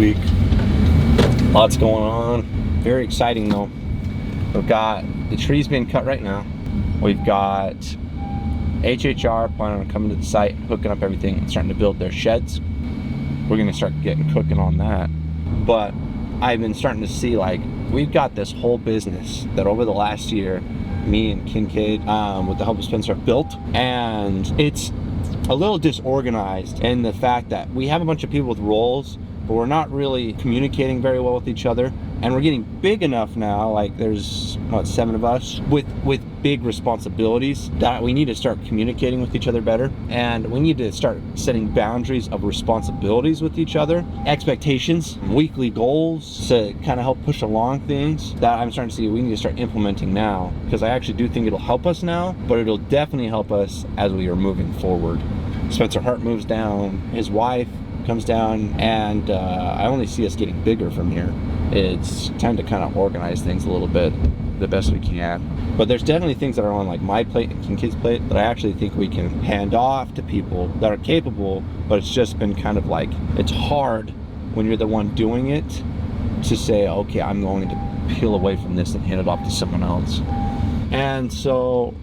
week. Lots going on. Very exciting though. We've got the trees being cut right now. We've got HHR planning on coming to the site, hooking up everything, and starting to build their sheds. We're gonna start getting cooking on that. But I've been starting to see, like, we've got this whole business that over the last year, me and Kincaid, with the help of Spencer, have built, and it's a little disorganized in the fact that we have a bunch of people with roles, but we're not really communicating very well with each other. And we're getting big enough now, like there's, what, 7 of us with big responsibilities, that we need to start communicating with each other better. And we need to start setting boundaries of responsibilities with each other, expectations, weekly goals to kind of help push along things that I'm starting to see we need to start implementing now. Because I actually do think it'll help us now, but it'll definitely help us as we are moving forward. Spencer Hart moves down, his wife comes down, and I only see us getting bigger from here. It's time to kind of organize things a little bit the best we can. But there's definitely things that are on like my plate and Kincaid's plate that I actually think we can hand off to people that are capable, but it's just been kind of like, it's hard when you're the one doing it to say, okay, I'm going to peel away from this and hand it off to someone else. And so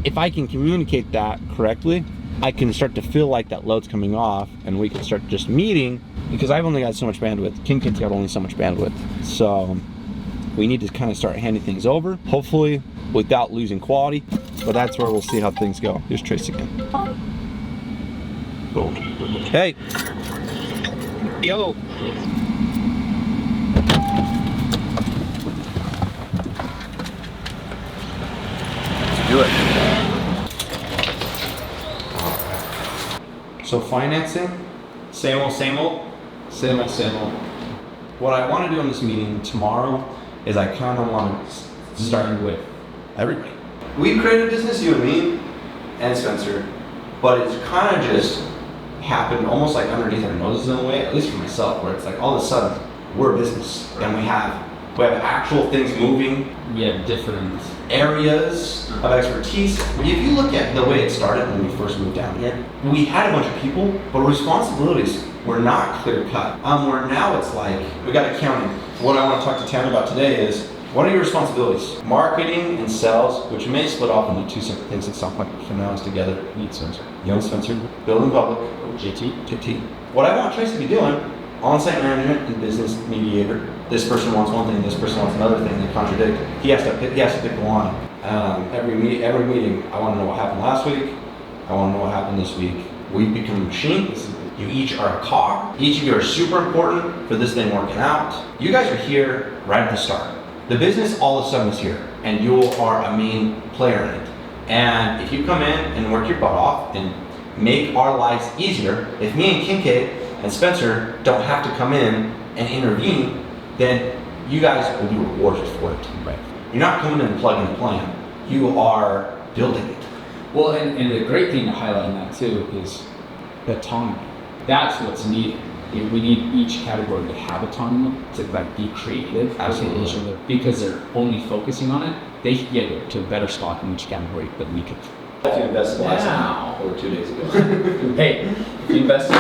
if I can communicate that correctly, I can start to feel like that load's coming off, and we can start just meeting, because I've only got so much bandwidth. Kincaid's got only so much bandwidth. So we need to kind of start handing things over, hopefully without losing quality, but that's where we'll see how things go. Here's Trace again. Hey. Yo. Let's do it. So financing, same old, same old, same old, same old. What I want to do in this meeting tomorrow is I kind of want to start with everybody. We've created a business, you and me, and Spencer, but it's kind of just happened almost like underneath our noses in a way, at least for myself, where it's like all of a sudden we're a business and we have actual things moving. We have different areas of expertise. If you look at the way it started when we first moved down here, we had a bunch of people, but responsibilities were not clear cut. Where now it's like, we got accounting. What I want to talk to Tan about today is, what are your responsibilities? Marketing and sales, which may split off into 2 separate things at some point, for now it's together. Need Spencer. Young Spencer, building public, JT. What I want Trace to be doing, on-site management and business mediator. This person wants one thing, this person wants another thing, they contradict. He has to pick the line. Every meeting, I want to know what happened last week. I want to know what happened this week. We become a machine. You each are a cog. Each of you are super important for this thing working out. You guys are here right at the start. The business all of a sudden is here, and you are a main player in it. And if you come in and work your butt off and make our lives easier, if me and Kincaid and Spencer don't have to come in and intervene, then you guys will be rewarded for it. Right. You're not coming in and plugging the plan. You are building it. Well, and the great thing to highlight in that too is autonomy. That's what's needed. We need each category to have autonomy, to like be creative. Absolutely. With each other, because they're only focusing on it. They can get to a better spot in each category, but we could. If you invested last time or 2 days ago. Hey, if you invested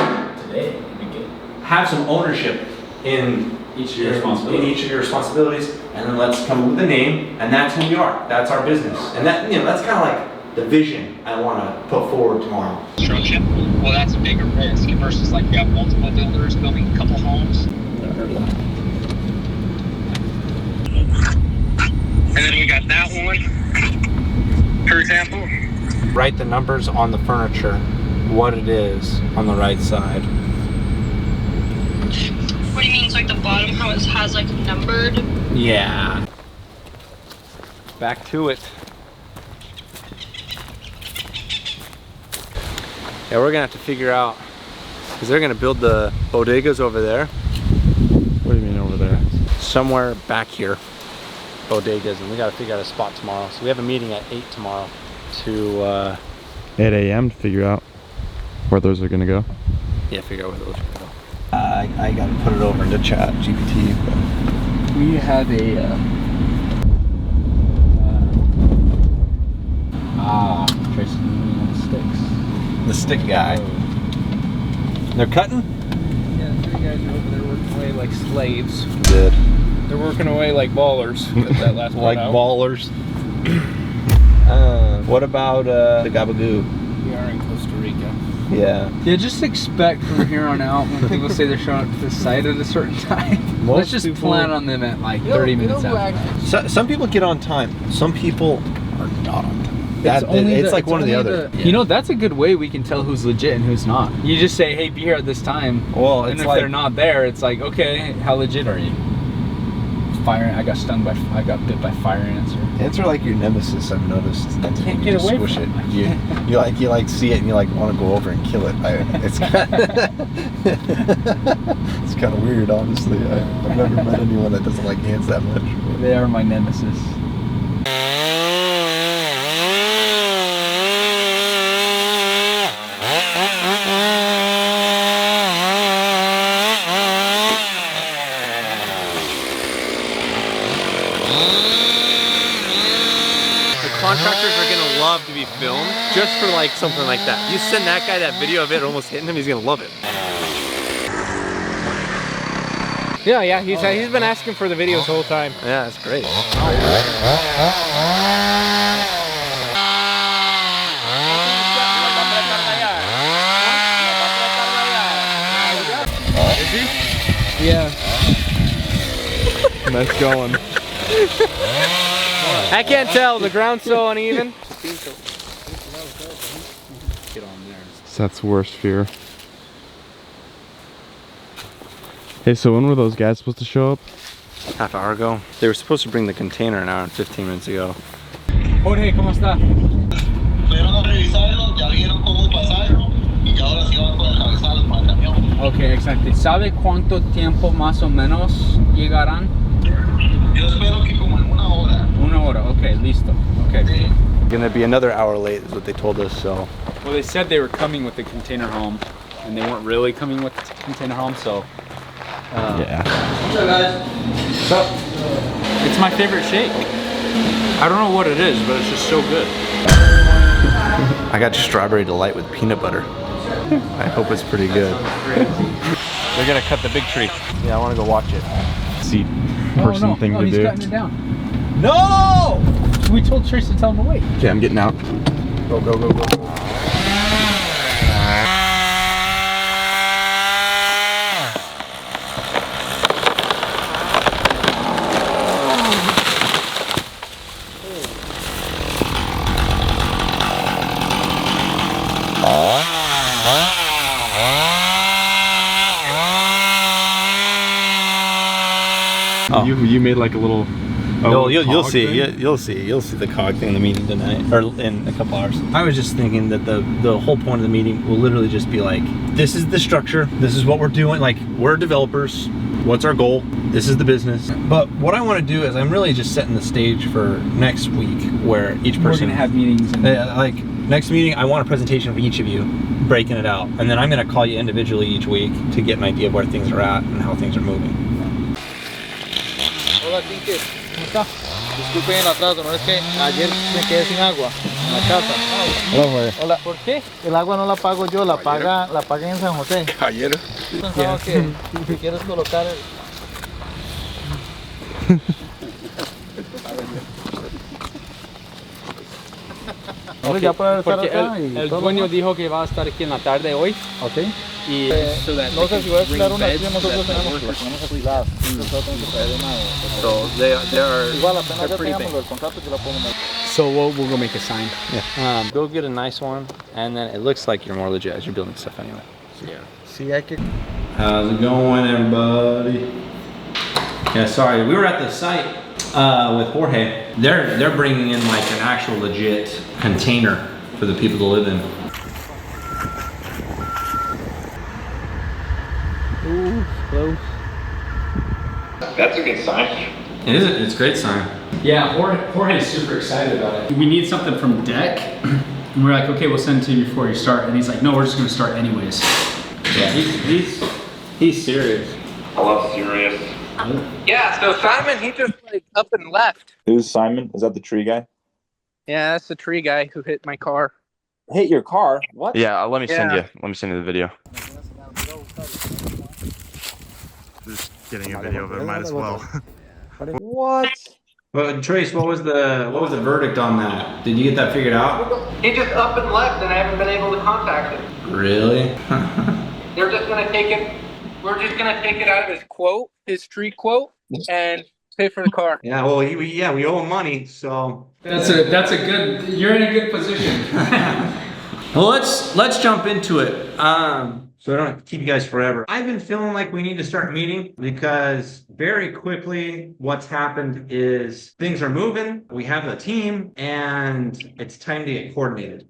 today, it'd be good. Have some ownership in each of your responsibilities, and then let's come up with a name, and that's who we are. That's our business, and that, you know, that's kind of like the vision I want to put forward tomorrow. Construction, well, that's a bigger risk versus like you have multiple builders building a couple homes. And then we got that one, for example. Write the numbers on the furniture, what it is on the right side. What do you mean? It's like the bottom, how it has like numbered? Yeah. Back to it. Yeah, we're gonna have to figure out, because they're gonna build the bodegas over there. What do you mean over there? Somewhere back here. Bodegas, and we gotta figure out a spot tomorrow. So we have a meeting at 8 tomorrow to 8 a.m. to figure out where those are gonna go. yeah, figure out where those are gonna go. I gotta put it over into chat GPT. But We have a Tracy on the sticks. the stick guy. They're cutting? Yeah, 3 guys are over there working away. like slaves. Did. They're working away like ballers. Get that last Like part out. ballers. What about the Gabagoo? We are in Costa Rica. Yeah. Yeah, just expect from here on out when people say they're showing up to the site at a certain time. Let's just plan on them at like 30 minutes after. Some people get on time. Some people are not on time. It's like one or the other. You know, that's a good way we can tell who's legit and who's not. You just say, hey, be here at this time. Well, and it's if like, they're not there, it's like, okay, how legit are you? I got bit by fire ants. ants are like your nemesis, I've noticed. I can't get away squish from it. You like see it and you like want to go over and kill it. It's it's kind of weird, honestly. I've never met anyone that doesn't like ants that much. They are my nemesis. Contractors are gonna love to be filmed just for like something like that. You send that guy that video of it almost hitting him, he's gonna love it. Yeah, he's been asking for the videos the whole time. Yeah, it's great. Is he? Yeah. Nice going. I can't tell, the ground's so uneven. Get on there. Seth's worst fear. Hey, so when were those guys supposed to show up? Half hour ago. They were supposed to bring the container an hour and 15 minutes ago. Jorge, ¿cómo está? Fueron a revisarlo, ya vieron cómo pasarlo y que ahora sí van a poder atravesarlo para el camión. Ok, exacto. ¿Sabe cuánto tiempo más o menos llegarán? Yo espero que como en una hora. Una hora, ok, listo. Okay. Sí. Gonna be another hour late is what they told us, so. Well, they said they were coming with the container home, and they weren't really coming with the container home, so. Yeah. What's up, guys? What's up? It's my favorite shake. I don't know what it is, but it's just so good. I got strawberry delight with peanut butter. I hope it's pretty good. They're gonna cut the big tree. Yeah, I wanna go watch it. Seat person thing to he's do. cutting it down. No! We told Trace to tell him to wait. Okay, I'm getting out. Go, go, go, go. Oh. You made like a little. You'll see the cog thing in the meeting tonight, or in a couple hours. I was just thinking that the whole point of the meeting will literally just be like, this is the structure, this is what we're doing, like we're developers, what's our goal, this is the business. But what I want to do is I'm really just setting the stage for next week, where each person We're gonna have meetings. And like next meeting, I want a presentation of each of you, breaking it out, and then I'm gonna call you individually each week to get an idea of where things are at and how things are moving. Hola, Tinker. ¿Cómo está? Disculpen el atraso, no es que ayer me quedé sin agua en la casa. Hola, güey. Hola. ¿Por qué? El agua no la pago yo, la paga en San José. Caballero. Pensaba que si quieres colocar el... Okay, ya puede estar porque acá el dueño dijo que va a estar aquí en la tarde hoy. Okay. Y no sé si voy a estar una aquí, nosotros tenemos alquiladas. Nosotros tenemos que traer una. So they are. Igual apenas ya tengamos el contrato que la podemos dar. So we'll go make a sign. Yeah. Go get a nice one, and then it looks like you're more legit as you're building stuff anyway. So, yeah. Sí, hay que. How's it going, everybody? Yeah, sorry, we were at the site with Jorge. They're bringing in like an actual legit container for the people to live in. Ooh, close. That's a good sign. It is. It's a great sign. Yeah, Jorge is super excited about it. We need something from deck, and we're like, okay, we'll send it to you before you start. And he's like, no, we're just gonna start anyways. Yeah, he's serious. I love serious. Yeah, so Simon, he just like up and left. Who's Simon? Is that the tree guy? Yeah, that's the tree guy who hit my car. Hit your car? What? Yeah, let me send Yeah. you. Let me send you the video. getting a video of it. Might as well. What? But Trace, what was the verdict on that? Did you get that figured out? He just up and left, and I haven't been able to contact him. Really? They're just gonna take it. We're just gonna take it out of his quote, his tree quote, and pay for the car. Yeah. Well, we owe him money, so. That's a good. You're in a good position. Well, let's jump into it. So I don't have to keep you guys forever. I've been feeling like we need to start meeting because very quickly what's happened is things are moving. We have a team and it's time to get coordinated.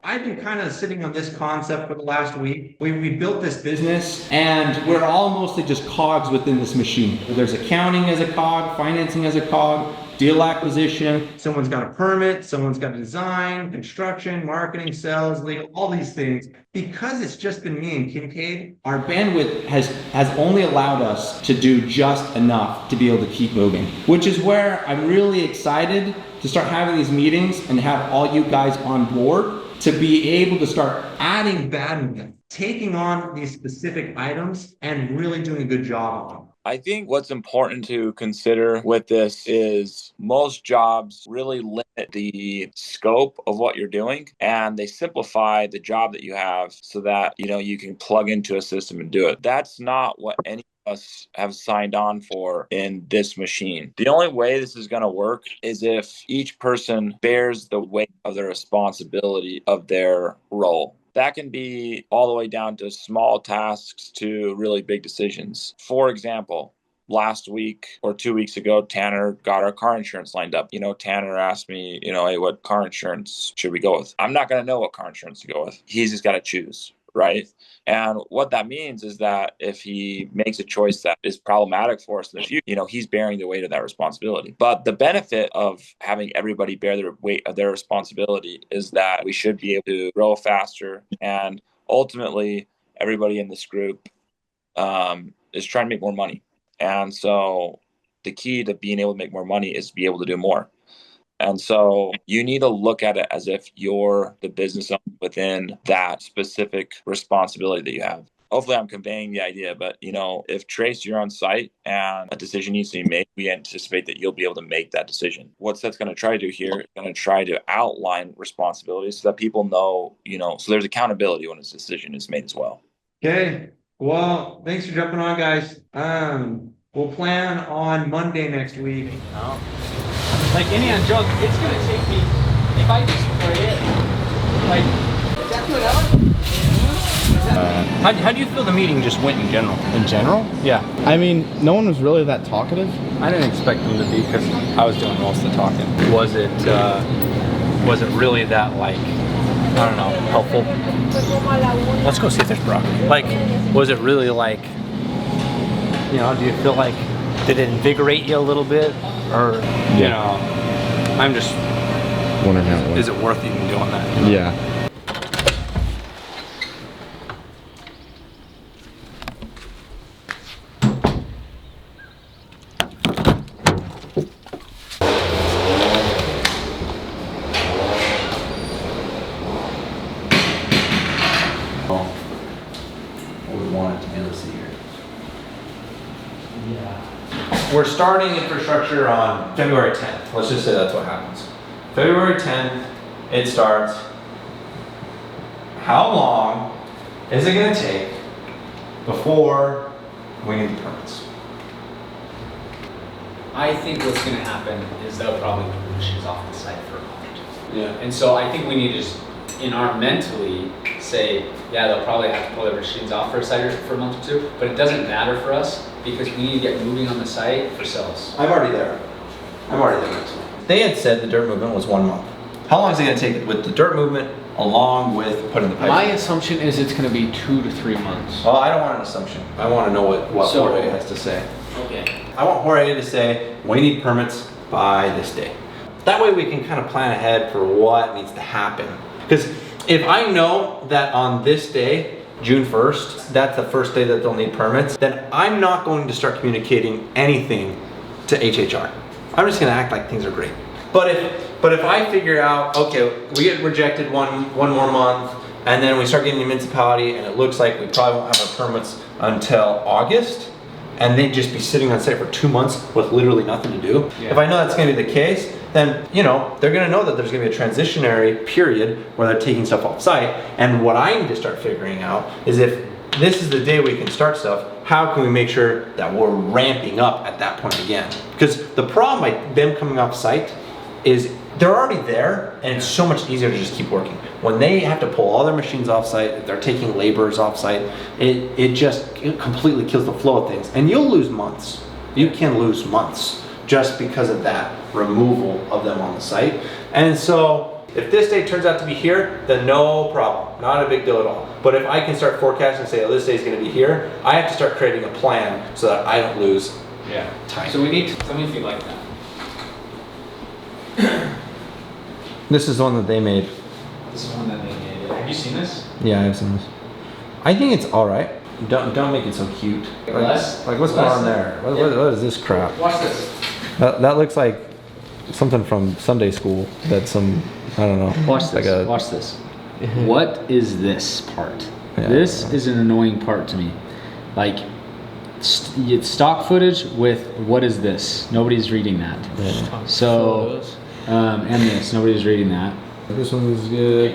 I've been kind of sitting on this concept for the last week. We built this business and we're all mostly just cogs within this machine. There's accounting as a cog, financing as a cog, deal acquisition. Someone's got a permit, someone's got a design, construction, marketing, sales, legal, all these things. Because it's just been me and Kincaid, our bandwidth has only allowed us to do just enough to be able to keep moving. Which is where I'm really excited to start having these meetings and have all you guys on board to be able to start adding bandwidth, taking on these specific items and really doing a good job on them. I think what's important to consider with this is most jobs really limit the scope of what you're doing and they simplify the job that you have so that, you can plug into a system and do it. That's not what any of us have signed on for in this machine. The only way this is going to work is if each person bears the weight of the responsibility of their role. That can be all the way down to small tasks to really big decisions. For example, last week or 2 weeks ago, Tanner got our car insurance lined up. Tanner asked me, hey, what car insurance should we go with? I'm not going to know what car insurance to go with. He's just got to choose, right? And what that means is that if he makes a choice that is problematic for us in the future, he's bearing the weight of that responsibility. But the benefit of having everybody bear the weight of their responsibility is that we should be able to grow faster. And ultimately, everybody in this group is trying to make more money. And so the key to being able to make more money is to be able to do more. And so you need to look at it as if you're the business owner within that specific responsibility that you have. Hopefully I'm conveying the idea, but if Trace, you're on site and a decision needs to be made, we anticipate that you'll be able to make that decision. What Seth's going to try to do here is going to try to outline responsibilities so that people know, so there's accountability when a decision is made as well. Okay. Well, thanks for jumping on, guys. We'll plan on Monday next week. Like Indiana Jones, it's gonna take me, if I just spray it, is that 2 hours? How do you feel the meeting just went in general? In general? Yeah. I mean, no one was really that talkative. I didn't expect them to be because I was doing most of the talking. Was it really that, I don't know, helpful? Let's go see if there's broccoli. Was it really do you feel like, did it invigorate you a little bit? Or, I'm just Wondering how it went. Is it worth even doing that? Yeah. We're starting infrastructure on February 10th. Let's just say that's what happens. February 10th, it starts. How long is it going to take before we need the permits? I think what's going to happen is they'll probably move the machines off the site for a moment. Yeah. And so I think we need to just, in our mentally, say, yeah, they'll probably have to pull their machines off for a site for a month or two, but it doesn't matter for us because we need to get moving on the site for sales. I'm already there. They had said the dirt movement was 1 month. How long is it going to take with the dirt movement along with putting the pipe? My assumption is it's going to be 2 to 3 months. Well, I don't want an assumption. I want to know what Jorge has to say. Okay. I want Jorge to say, we need permits by this day. That way we can kind of plan ahead for what needs to happen. Because if I know that on this day, June 1st, that's the first day that they'll need permits, then I'm not going to start communicating anything to HHR. I'm just gonna act like things are great. But if I figure out, okay, we get rejected one more month, and then we start getting the municipality, and it looks like we probably won't have our permits until August, and they'd just be sitting on site for 2 months with literally nothing to do. If I know that's gonna be the case, then, you know, they're gonna know that there's gonna be a transitionary period where they're taking stuff off site. And what I need to start figuring out is, if this is the day we can start stuff, how can we make sure that we're ramping up at that point again? Because the problem by them coming off site is they're already there, and it's so much easier to just keep working. When they have to pull all their machines off site, if they're taking laborers off site, it completely kills the flow of things. And you'll lose months. You can lose months just because of that removal of them on the site. And so if this day turns out to be here, then no problem, not a big deal at all. But if I can start forecasting and say, oh, this day is gonna be here, I have to start creating a plan so that I don't lose time. So we need to, tell me if you like that. This is the one that they made. This is one that they made. Have you seen this? Yeah, I've seen this. I think it's all right. Don't make it so cute. Like what's going on there? What is this crap? Watch this. That looks like something from Sunday school. That's some, I don't know. Watch this. Like Watch this. What is this part? Yeah. This is an annoying part to me. Like, it's stock footage with what is this? Nobody's reading that. Yeah. So, and this, nobody's reading that. This one is good.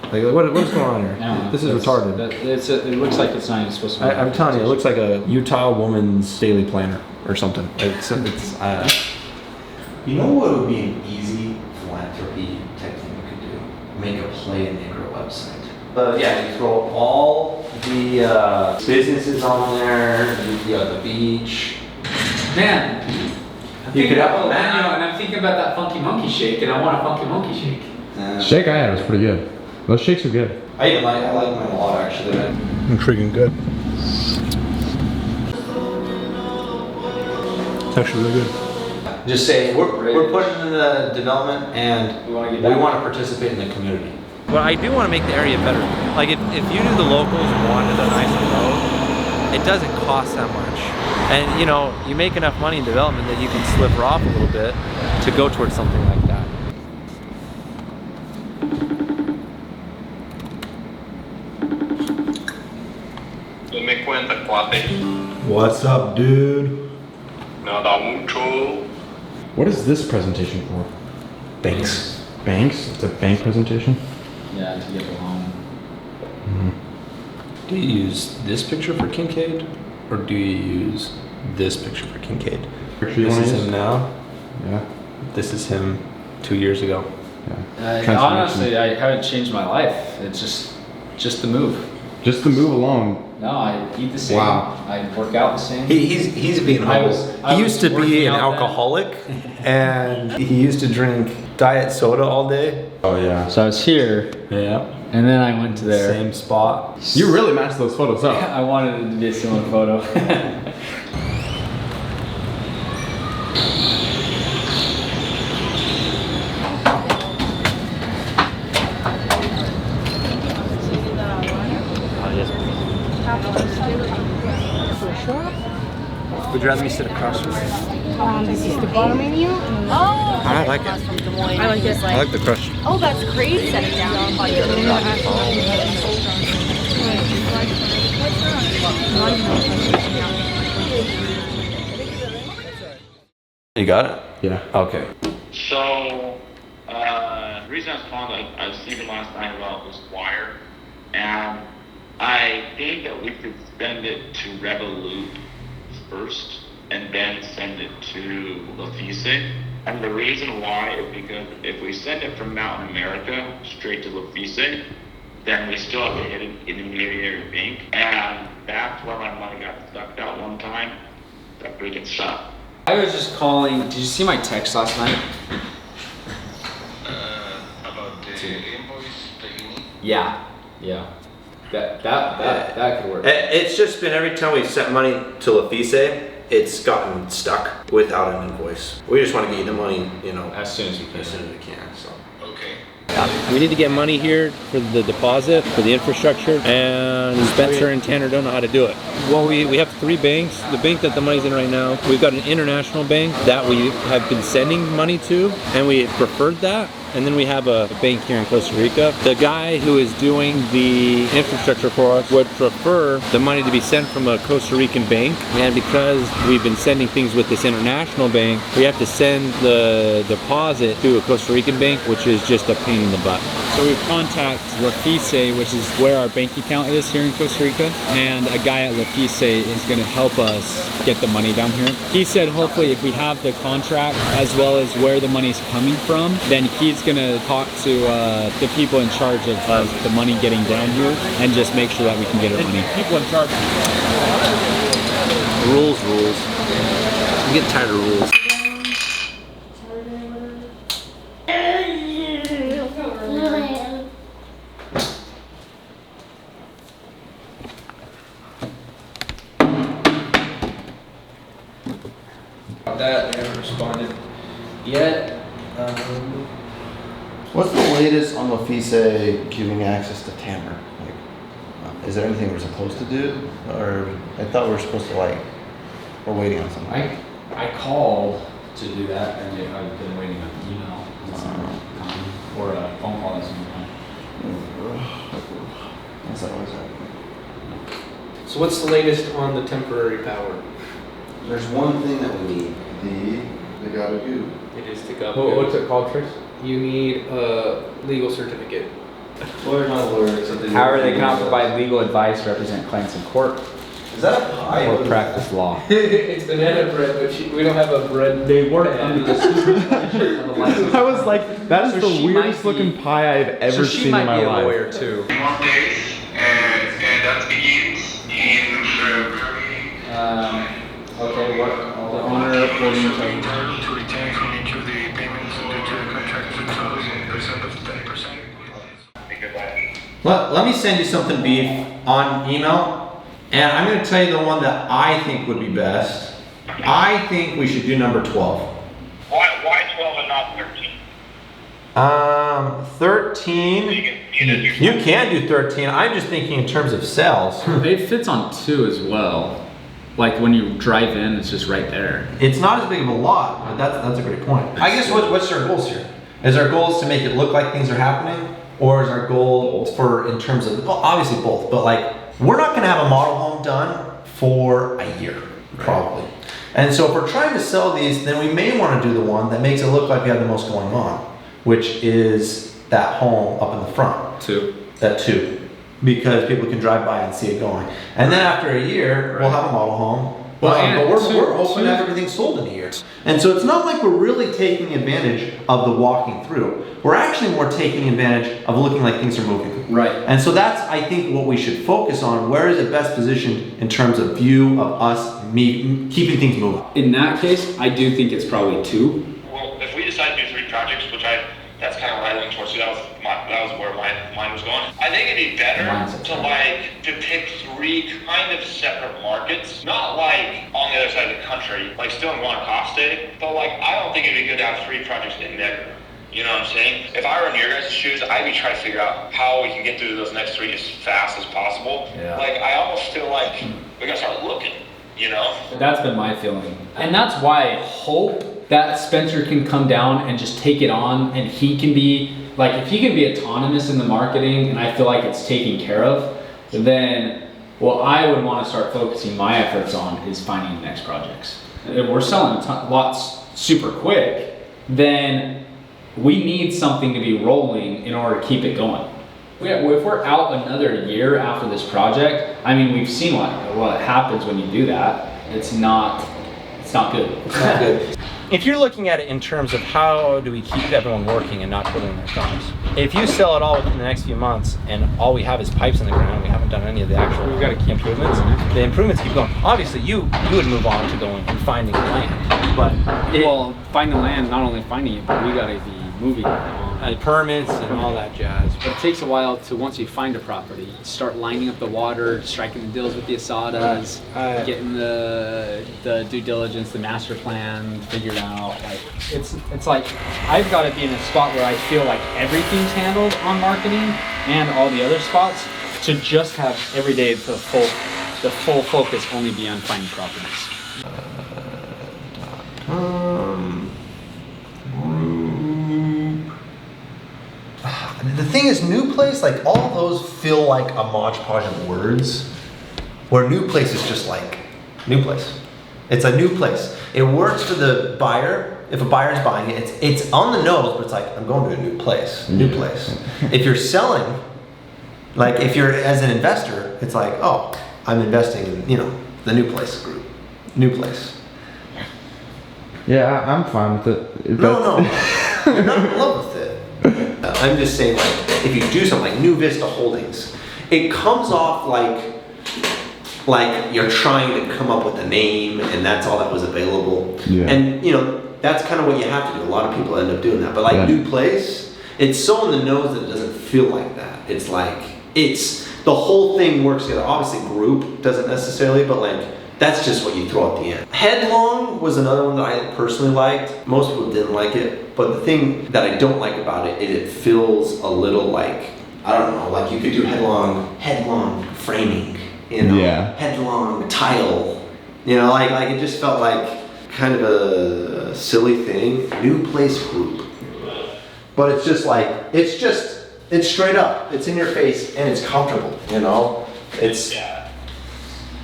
Like, what's going on here? No, This is retarded. It looks like it's not even supposed to be. I'm telling you, it looks like a Utah woman's daily planner or something. You know what would be an easy philanthropy type thing you could do? Make a Play and Negro website. Yeah, you throw all the businesses on there. You got the beach. Man, You could have a and menu. I'm thinking about that funky monkey shake, and I want a funky monkey shake. Shake I had was pretty good. Those shakes are good. I like mine a lot actually. Intriguing good. It's actually really good. Just say we're putting in the development and We wanna get we back. want to participate in the community. But I do want to make the area better. Like if you do the locals and wanted a nicer road, it doesn't cost that much. And you know, you make enough money in development that you can sliver off a little bit to go towards something like that. Me cuenta, cuate. What's up, dude? Nada mucho. What is this presentation for? Thanks. Banks? It's a bank presentation? Yeah, to get the loan. Do you use this picture for Kincaid, or do you use this picture for Kincaid? Picture you This wanna is use? him now. Yeah. This is him 2 years ago. Transformation. Honestly, I haven't changed my life. It's just the move. Just to move along. No, I eat the same. Wow. I work out the same. He's being I humble. was He used to be working an out then. alcoholic, and he used to drink diet soda all day. Oh yeah. So I was here, Yeah. and then I went to there. Same spot. You really matched those photos up. I wanted it to be a similar photo. Would you rather me sit across from you? This is the bar menu. Oh, I like it. I like this. I like the crush. Oh, that's crazy. Set it down. You got it? Yeah. Okay. So, the reason I was calling, I was thinking last night about this wire, and I think that we could send it to Revolut first, and then send it to Lafice. And the reason why is because if we send it from Mountain America straight to Lafice, then we still have to hit an intermediary bank, and that's where my money got stuck that one time. That freaking sucked. I was just calling. Did you see my text last night? About the invoice that you need. Yeah. That could work. It's just been every time we've sent money to Lafice, it's gotten stuck without an invoice. We just want to get you the money, you know, As soon as we can. as soon as we can. So. Okay. We need to get money here for the deposit, for the infrastructure, and Spencer and Tanner don't know how to do it. Well, we have 3 banks. The bank that the money's in right now, we've got an international bank that we have been sending money to, and we preferred that. and then we have a bank here in Costa Rica. The guy who is doing the infrastructure for us would prefer the money to be sent from a Costa Rican bank, and because we've been sending things with this international bank, we have to send the deposit to a Costa Rican bank, which is just a pain in the butt. So we've contacted Lafice, which is where our bank account is here in Costa Rica, and a guy at Lafice is going to help us get the money down here. He said hopefully if we have the contract as well as where the money's coming from, then he's going to talk to the people in charge of the money getting down here and just make sure that we can get our money. People in charge. Rules. I'm getting tired of rules. That they haven't responded yet. What's the latest on Lafice giving access to Tamar? Like, is there anything we're supposed to do? Or I thought we were supposed to we're waiting on something. I called to do that, and I've been waiting on an email or a phone call at some point. That's always happening. So what's the latest on the temporary power? There's one thing that we need. The gotta do. It is the government. What's it called, Chris? You need a legal certificate. Lawyer, not lawyer. However, they cannot provide legal advice, represent clients in court, Is that a pie? or practice law. It's banana bread, but we don't have a bread. They work under the supervision of a licensed. I was like, that is the weirdest looking pie I've ever seen in my life. lawyer too. Mondays, and that begins in February. Okay, what? The owner will be in charge. To retain from each of the payments due to the contract percent of 10%. Let me send you something, Beef, on email, and I'm going to tell you the one that I think would be best. I think we should do number 12. Why 12 and not 13? 13. You can do 13. I'm just thinking in terms of cells. It fits on 2 as well. Like when you drive in, it's just right there. It's not as big of a lot, but that's a great point. I guess what's our goals here? Is our goals to make it look like things are happening, or is our goal in terms of, well, obviously both, but we're not going to have a model home done for a year, probably. And so if we're trying to sell these, then we may want to do the one that makes it look like we have the most going on, which is that home up in the front. 2. That 2. Because people can drive by and see it going. And then after a year, we'll have a model home. But we're hoping to have everything sold in a year. And so it's not like we're really taking advantage of the walking through. We're actually more taking advantage of looking like things are moving. Right. And so that's, I think, what we should focus on. Where is it best positioned in terms of view of us keeping things moving? In that case, I do think it's probably 2. Well, if we decide to do 3 projects, which that's kind of what I leaned towards. So that was where my mind was going. I think it'd be better to pick 3 kind of separate markets, not on the other side of the country, still in Guanacaste, but I don't think it'd be good to have 3 projects in there. You know what I'm saying? If I were in your guys' shoes, I'd be trying to figure out how we can get through those next 3 as fast as possible. Yeah. I almost feel like we gotta start looking. You know? That's been my feeling. And that's why I hope that Spencer can come down and just take it on, and he can be, if he can be autonomous in the marketing and I feel like it's taken care of, then what I would want to start focusing my efforts on is finding the next projects. If we're selling lots super quick, then we need something to be rolling in order to keep it going. If we're out another year after this project, we've seen what happens when you do that. It's not good. It's not good. If you're looking at it in terms of how do we keep everyone working and not twiddling their thumbs, if you sell it all within the next few months and all we have is pipes in the ground, we haven't done any of the actual improvements, the improvements keep going. Obviously, you would move on to going and finding land, but finding land, not only finding it, but we gotta be moving on. Permits and all that jazz. But it takes a while to, once you find a property, start lining up the water, striking the deals with the asadas, getting the due diligence, the master plan figured out. It's I've got to be in a spot where I feel like everything's handled on marketing and all the other spots, to just have every day the full focus only be on finding properties. The thing is, new place, like all those feel like a Mod Podge of words, where new place is just like new place. It's a new place. It works for the buyer. If a buyer's buying it, it's on the nose, but it's like, I'm going to a new place, new place. If you're selling, like if you're as an investor, it's like, oh, I'm investing in, you know, the new place group, new place. Yeah, I'm fine with it. No, you're not in love with it. I'm just saying, like, if you do something like New Vista Holdings, it comes off like you're trying to come up with a name and that's all that was available. Yeah. And, you know, that's kind of what you have to do. A lot of people end up doing that. But like new place, it's so in the nose that it doesn't feel like that. It's like, the whole thing works together. Obviously group doesn't necessarily, but like, that's just what you throw at the end. Headlong was another one that I personally liked. Most people didn't like it, but the thing that I don't like about it is it feels a little like, I don't know, like you could do headlong framing, you know, headlong tile, you know, like it just felt like kind of a silly thing. New place group. But it's just like, it's straight up, it's in your face and it's comfortable, you know? It's,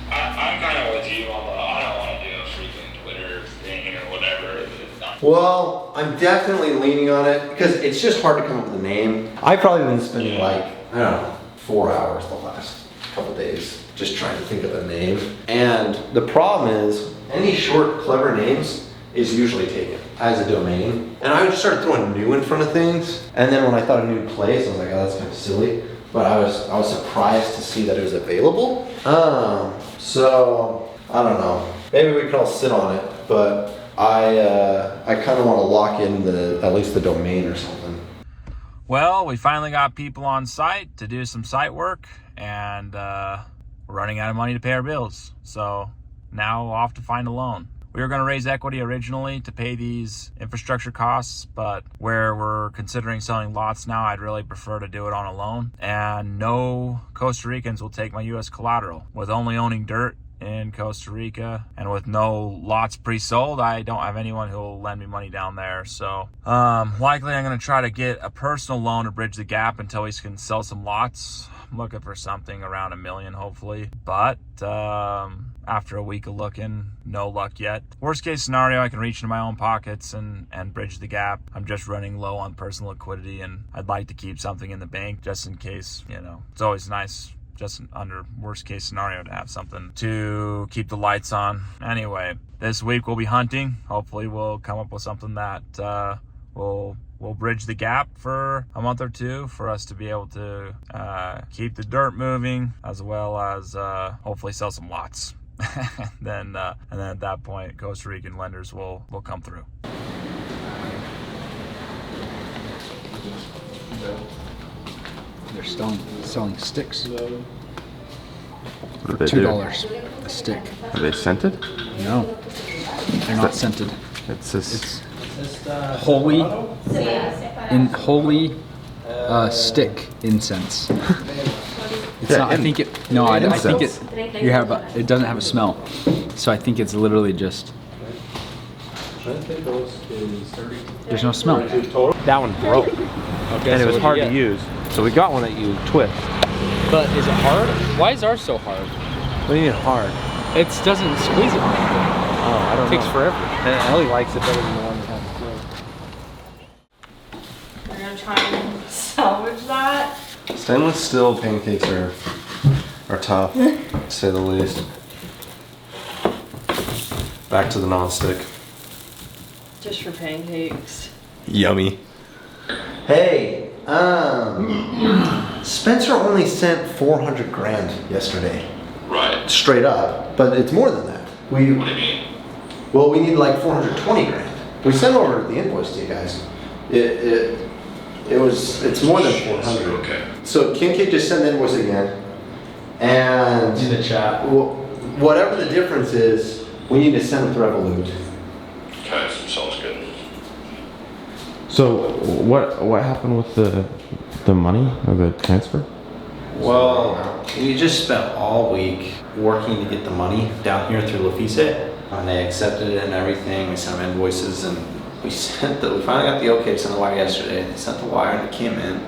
I'm kind of with you on the, I don't want to do a freaking Twitter thing or whatever. It's not. well, I'm definitely leaning on it because it's just hard to come up with a name. I've probably been spending like, I don't know, 4 hours the last couple days just trying to think of a name. And the problem is, any short, clever names is usually taken as a domain. And I just started throwing new in front of things. And then when I thought a new place, I was like, oh, that's kind of silly. But I was surprised to see that it was available. So I don't know. Maybe we could all sit on it, but I kind of want to lock in at least the domain or something. Well, we finally got people on site to do some site work, and we're running out of money to pay our bills. So now off to find a loan. We were going to raise equity originally to pay these infrastructure costs, but where we're considering selling lots now, I'd really prefer to do it on a loan. And no Costa Ricans will take my U.S. collateral. With only owning dirt in Costa Rica and with no lots pre-sold, I don't have anyone who will lend me money down there. So likely I'm going to try to get a personal loan to bridge the gap until we can sell some lots. I'm looking for something around $1 million, hopefully. But after a week of looking, no luck yet. Worst case scenario, I can reach into my own pockets and bridge the gap. I'm just running low on personal liquidity, and I'd like to keep something in the bank just in case, you know. It's always nice, just under worst case scenario, to have something to keep the lights on. Anyway, this week we'll be hunting. Hopefully we'll come up with something that we'll bridge the gap for a month or two for us to be able to keep the dirt moving, as well as hopefully sell some lots. and then at that point, Costa Rican lenders will come through. They're selling sticks What for do they do? $2 a stick. Are they scented? No, they're not scented. It's just Holy stick incense. It's Yeah, not, I think it. No, I think it. incense. It doesn't have a smell, so I think it's literally just. There's no smell. That one broke. Okay, and it was hard to use. So we got one that you twist. But is it hard? Why is ours so hard? What do you mean hard? It doesn't squeeze it. Oh, I don't know. It takes forever. And Ellie likes it better than the one that has the flow. We're gonna try and salvage that. Stainless steel pancakes are tough, to say the least. Back to the non-stick. Just for pancakes. Yummy. Hey, Spencer only sent 400 grand yesterday. Right. Straight up, but it's more than that. What do you mean? Well, we need like 420 grand. We sent over the invoice to you guys. It's more than 400. Okay. So Kincaid just sent the invoice again, and In the chat. whatever the difference is, we need to send it to Revolut. Okay, sounds good. So what happened with the money or the transfer? Well, we just spent all week working to get the money down here through Lafitte, and they accepted it and everything. We sent them invoices, and we finally got the okay to send the wire yesterday. They sent the wire and it came in.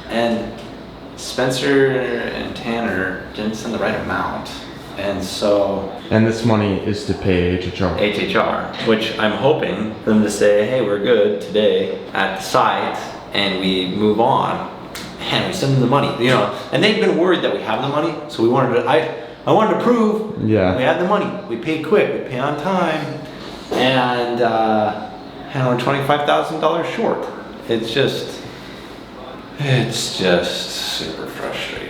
And Spencer and Tanner didn't send the right amount. And so... And this money is to pay HHR. HHR, which I'm hoping for them to say, hey, we're good today at the site, and we move on, and we send them the money, you know. And they've been worried that we have the money, so we wanted to, I wanted to prove we had the money. We paid quick, we pay on time, and we're $25,000 short. It's just super frustrating.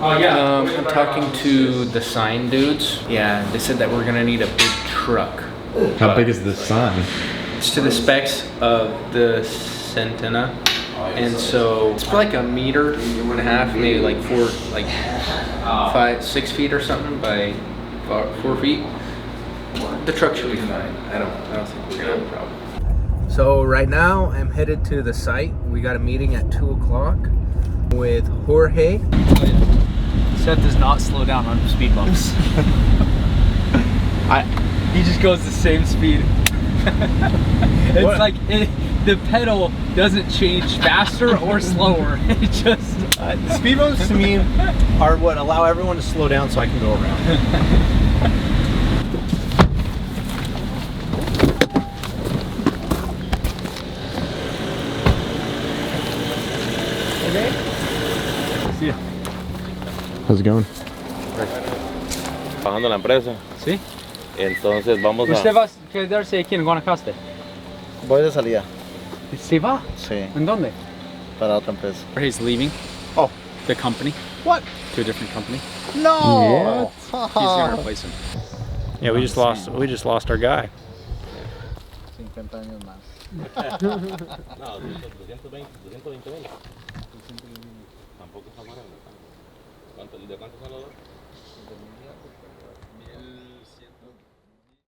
Oh yeah. I'm talking to the sign dudes. Yeah, they said that we're gonna need a big truck. How big is this sign? It's to the specs of the Centena, and so it's like a meter and a half, maybe like 6 feet or something by 4 feet. The truck should be fine. I don't think we're gonna have a problem. So right now I'm headed to the site. We got a meeting at 2 o'clock with Jorge. Seth does not slow down on speed bumps. He just goes the same speed. It's like the pedal doesn't change faster or slower. It just Speed bumps to me are what allow everyone to slow down so I can go around. How's it going? Pagando la empresa. Sí. Entonces vamos ¿Usted a... va a quedarse aquí en Guanacaste? Voy de salida. ¿Se va? Sí. ¿En dónde? Para otra empresa. He's leaving. Oh. The company. What? To a different company. No. He's gonna replace him. Yeah, we just lost our guy. 50 años más. No, 220. Tampoco está mal. ¿De cuánto son los dos?